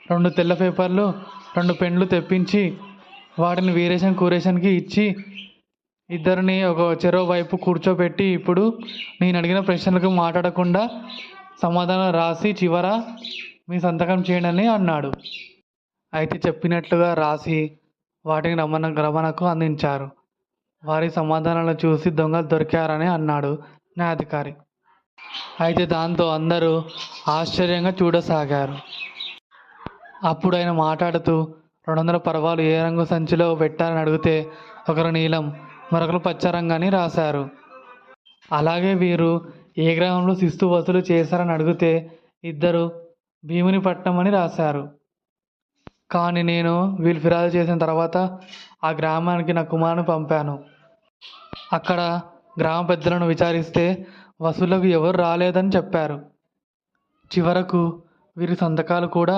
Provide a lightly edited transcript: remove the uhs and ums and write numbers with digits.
2 తెల్ల పేపర్లు 2 పెన్లు తెప్పించి వాటిని వీరేశం కూరేశంకి ఇచ్చి ఇద్దరిని చెరో వైపు కూర్చోబెట్టి ఇప్పుడు నేను అడిగిన ప్రశ్నలకు మాట్లాడకుండా సమాధానం రాసి చివర మీ సంతకం చేయండి అన్నాడు. అయితే చెప్పినట్లుగా రాసి వాటిని రమణకు అందించారు. వారి సమాధానాలను చూసి దొంగలు దొరికారని అన్నాడు న్యాయాధికారి. అయితే దాంతో అందరూ ఆశ్చర్యంగా చూడసాగారు. అప్పుడు ఆయన మాట్లాడుతూ 200 పరవాలు ఏ రంగు సంచిలో పెట్టారని అడిగితే ఒకరు నీలం, మరొకరు పచ్చ రంగు అని రాశారు. అలాగే వీరు ఏ గ్రామంలో శిస్తు వసూలు చేశారని అడిగితే ఇద్దరు భీమునిపట్నం అని రాశారు. కానీ నేను వీళ్ళు ఫిర్యాదు చేసిన తర్వాత ఆ గ్రామానికి నా కుమారుని పంపాను. అక్కడ గ్రామ పెద్దలను విచారిస్తే వసూళ్లకు ఎవరు రాలేదని చెప్పారు. చివరకు వీరి సంతకాలు కూడా